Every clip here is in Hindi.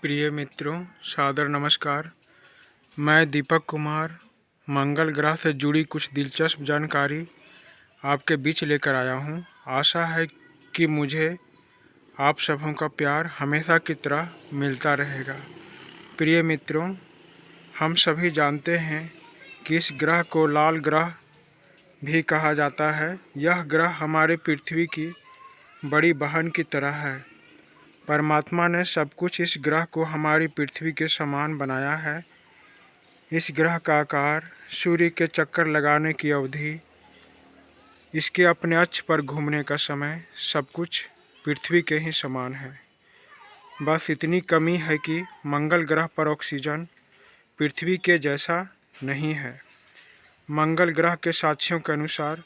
प्रिय मित्रों, सादर नमस्कार। मैं दीपक कुमार मंगल ग्रह से जुड़ी कुछ दिलचस्प जानकारी आपके बीच लेकर आया हूं। आशा है कि मुझे आप सबों का प्यार हमेशा की तरह मिलता रहेगा। प्रिय मित्रों, हम सभी जानते हैं कि इस ग्रह को लाल ग्रह भी कहा जाता है। यह ग्रह हमारे पृथ्वी की बड़ी बहन की तरह है। परमात्मा ने सब कुछ इस ग्रह को हमारी पृथ्वी के समान बनाया है। इस ग्रह का आकार, सूर्य के चक्कर लगाने की अवधि, इसके अपने अक्ष पर घूमने का समय, सब कुछ पृथ्वी के ही समान है। बस इतनी कमी है कि मंगल ग्रह पर ऑक्सीजन पृथ्वी के जैसा नहीं है। मंगल ग्रह के साक्ष्यों के अनुसार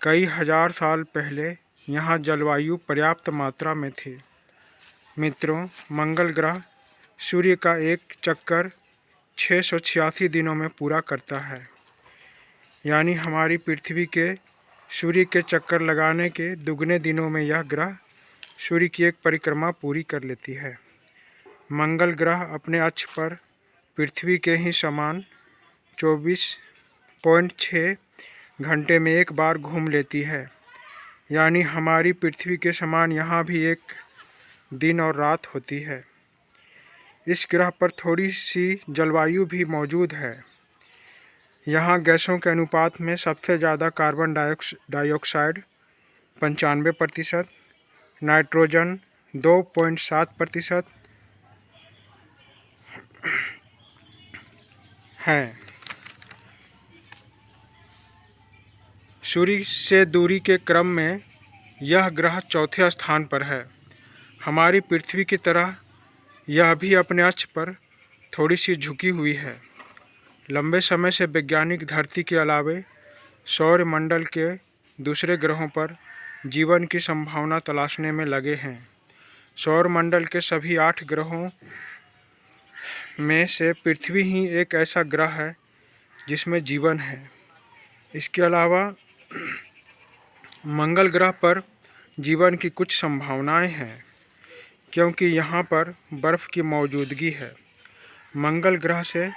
कई हजार साल पहले यहाँ जलवायु पर्याप्त मात्रा में थी। मित्रों, मंगल ग्रह सूर्य का एक चक्कर 686 दिनों में पूरा करता है। यानी हमारी पृथ्वी के सूर्य के चक्कर लगाने के दुगने दिनों में यह ग्रह सूर्य की एक परिक्रमा पूरी कर लेती है। मंगल ग्रह अपने अक्ष पर पृथ्वी के ही समान 24.6 घंटे में एक बार घूम लेती है। यानी हमारी पृथ्वी के समान यहाँ भी एक दिन और रात होती है। इस ग्रह पर थोड़ी सी जलवायु भी मौजूद है। यहाँ गैसों के अनुपात में सबसे ज़्यादा कार्बन डाइऑक्साइड 95%, नाइट्रोजन 2.7% हैं। सूर्य से दूरी के क्रम में यह ग्रह चौथे स्थान पर है। हमारी पृथ्वी की तरह यह भी अपने अक्ष पर थोड़ी सी झुकी हुई है। लंबे समय से वैज्ञानिक धरती के अलावे सौरमंडल के दूसरे ग्रहों पर जीवन की संभावना तलाशने में लगे हैं। सौरमंडल के सभी 8 ग्रहों में से पृथ्वी ही एक ऐसा ग्रह है जिसमें जीवन है। इसके अलावा मंगल ग्रह पर जीवन की कुछ संभावनाएं हैं, क्योंकि यहाँ पर बर्फ़ की मौजूदगी है। मंगल ग्रह से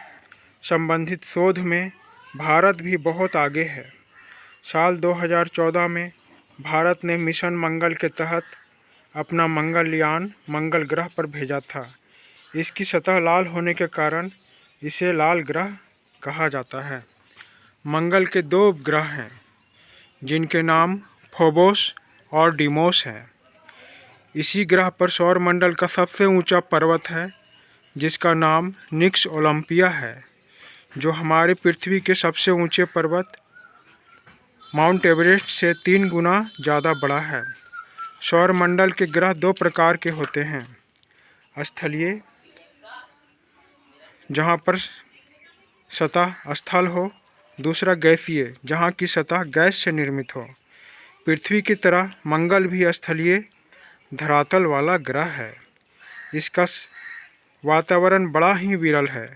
संबंधित शोध में भारत भी बहुत आगे है। साल 2014 में भारत ने मिशन मंगल के तहत अपना मंगलयान मंगल ग्रह पर भेजा था। इसकी सतह लाल होने के कारण इसे लाल ग्रह कहा जाता है। मंगल के 2 ग्रह हैं, जिनके नाम फोबोस और डीमोस हैं। इसी ग्रह पर सौरमंडल का सबसे ऊंचा पर्वत है, जिसका नाम निक्स ओलंपिया है, जो हमारे पृथ्वी के सबसे ऊंचे पर्वत माउंट एवरेस्ट से 3 गुना ज़्यादा बड़ा है। सौरमंडल के ग्रह 2 प्रकार के होते हैं: स्थलीय, जहाँ पर सतह स्थल हो, दूसरा गैसीय, जहाँ की सतह गैस से निर्मित हो। पृथ्वी की तरह मंगल भी स्थलीय धरातल वाला ग्रह है। इसका वातावरण बड़ा ही विरल है।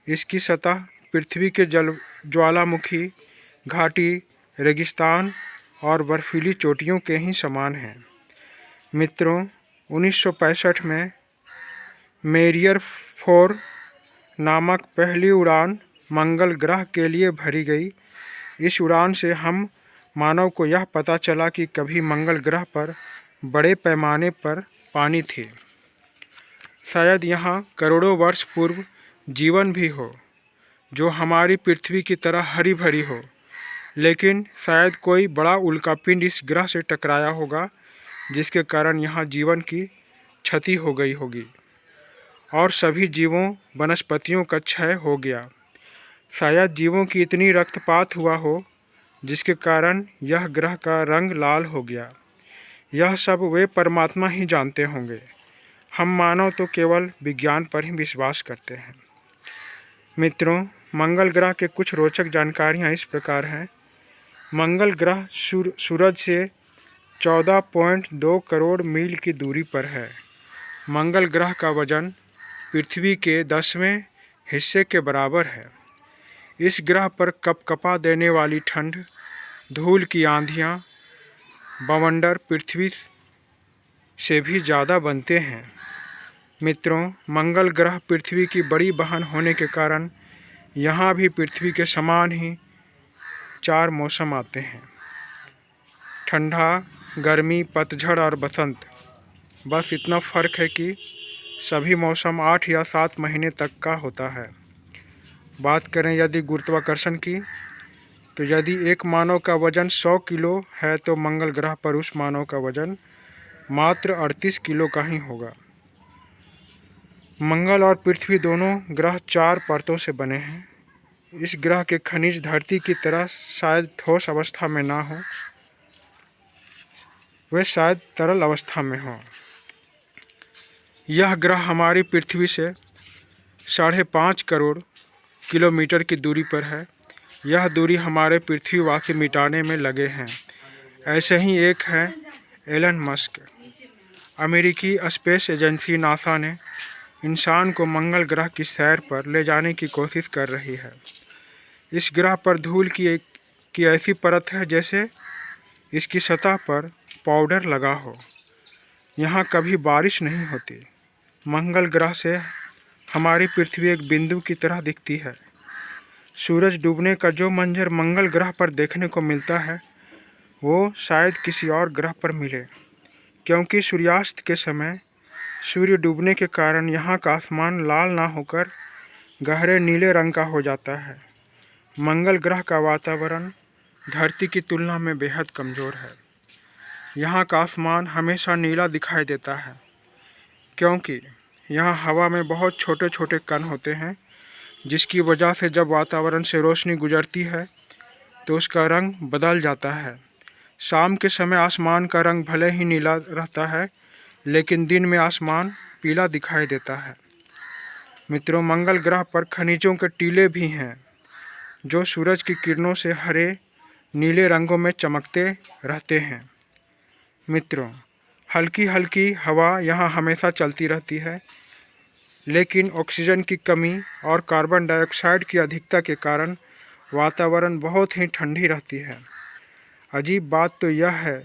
इसकी सतह पृथ्वी के ज्वालामुखी, घाटी, रेगिस्तान और बर्फीली चोटियों के ही समान है। मित्रों, 1965 में मेरियर 4 नामक पहली उड़ान मंगल ग्रह के लिए भरी गई। इस उड़ान से हम मानव को यह पता चला कि कभी मंगल ग्रह पर बड़े पैमाने पर पानी थी। शायद यहाँ करोड़ों वर्ष पूर्व जीवन भी हो, जो हमारी पृथ्वी की तरह हरी भरी हो। लेकिन शायद कोई बड़ा उल्कापिंड इस ग्रह से टकराया होगा, जिसके कारण यहाँ जीवन की क्षति हो गई होगी और सभी जीवों वनस्पतियों का क्षय हो गया। शायद जीवों की इतनी रक्तपात हुआ हो, जिसके कारण यह ग्रह का रंग लाल हो गया। यह सब वे परमात्मा ही जानते होंगे। हम मानव तो केवल विज्ञान पर ही विश्वास करते हैं। मित्रों, मंगल ग्रह के कुछ रोचक जानकारियाँ इस प्रकार हैं। मंगल ग्रह सूरज से 14.2 करोड़ मील की दूरी पर है। मंगल ग्रह का वजन पृथ्वी के 10वें हिस्से के बराबर है। इस ग्रह पर कपकपा देने वाली ठंड, धूल की आंधियाँ, बवंडर पृथ्वी से भी ज़्यादा बनते हैं। मित्रों, मंगल ग्रह पृथ्वी की बड़ी बहन होने के कारण यहाँ भी पृथ्वी के समान ही 4 मौसम आते हैं: ठंडा, गर्मी, पतझड़ और बसंत। बस इतना फ़र्क है कि सभी मौसम 8 या 7 महीने तक का होता है। बात करें यदि गुरुत्वाकर्षण की, तो यदि एक मानव का वजन 100 किलो है तो मंगल ग्रह पर उस मानव का वजन मात्र 38 किलो का ही होगा। मंगल और पृथ्वी दोनों ग्रह 4 परतों से बने हैं। इस ग्रह के खनिज धरती की तरह शायद ठोस अवस्था में ना हो, वे शायद तरल अवस्था में हों। यह ग्रह हमारी पृथ्वी से 5.5 करोड़ किलोमीटर की दूरी पर है। यह दूरी हमारे पृथ्वीवासी मिटाने में लगे हैं। ऐसे ही एक है एलन मस्क। अमेरिकी स्पेस एजेंसी नासा ने इंसान को मंगल ग्रह की सैर पर ले जाने की कोशिश कर रही है। इस ग्रह पर धूल की ऐसी परत है जैसे इसकी सतह पर पाउडर लगा हो। यहाँ कभी बारिश नहीं होती। मंगल ग्रह से हमारी पृथ्वी एक बिंदु की तरह दिखती है। सूरज डूबने का जो मंजर मंगल ग्रह पर देखने को मिलता है वो शायद किसी और ग्रह पर मिले, क्योंकि सूर्यास्त के समय सूर्य डूबने के कारण यहाँ का आसमान लाल ना होकर गहरे नीले रंग का हो जाता है। मंगल ग्रह का वातावरण धरती की तुलना में बेहद कमज़ोर है। यहाँ का आसमान हमेशा नीला दिखाई देता है, क्योंकि यहाँ हवा में बहुत छोटे छोटे कण होते हैं, जिसकी वजह से जब वातावरण से रोशनी गुजरती है तो उसका रंग बदल जाता है। शाम के समय आसमान का रंग भले ही नीला रहता है, लेकिन दिन में आसमान पीला दिखाई देता है। मित्रों, मंगल ग्रह पर खनिजों के टीले भी हैं जो सूरज की किरणों से हरे नीले रंगों में चमकते रहते हैं। मित्रों, हल्की हल्की हवा यहाँ हमेशा चलती रहती है, लेकिन ऑक्सीजन की कमी और कार्बन डाइऑक्साइड की अधिकता के कारण वातावरण बहुत ही ठंडी रहती है। अजीब बात तो यह है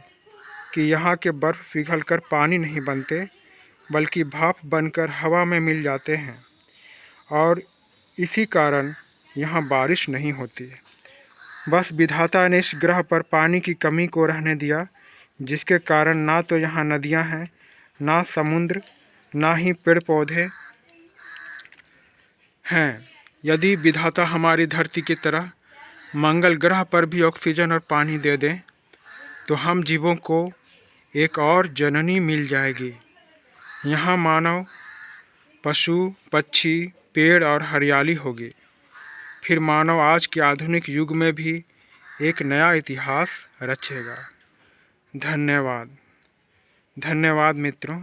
कि यहाँ के बर्फ़ पिघलकर पानी नहीं बनते, बल्कि भाप बनकर हवा में मिल जाते हैं, और इसी कारण यहाँ बारिश नहीं होती। बस विधाता ने इस ग्रह पर पानी की कमी को रहने दिया, जिसके कारण ना तो यहाँ नदियाँ हैं, ना समुद्र, ना ही पेड़ पौधे हैं। यदि विधाता हमारी धरती की तरह मंगल ग्रह पर भी ऑक्सीजन और पानी दे दें तो हम जीवों को एक और जननी मिल जाएगी। यहाँ मानव, पशु, पक्षी, पेड़ और हरियाली होगी। फिर मानव आज के आधुनिक युग में भी एक नया इतिहास रचेगा। धन्यवाद। धन्यवाद मित्रों।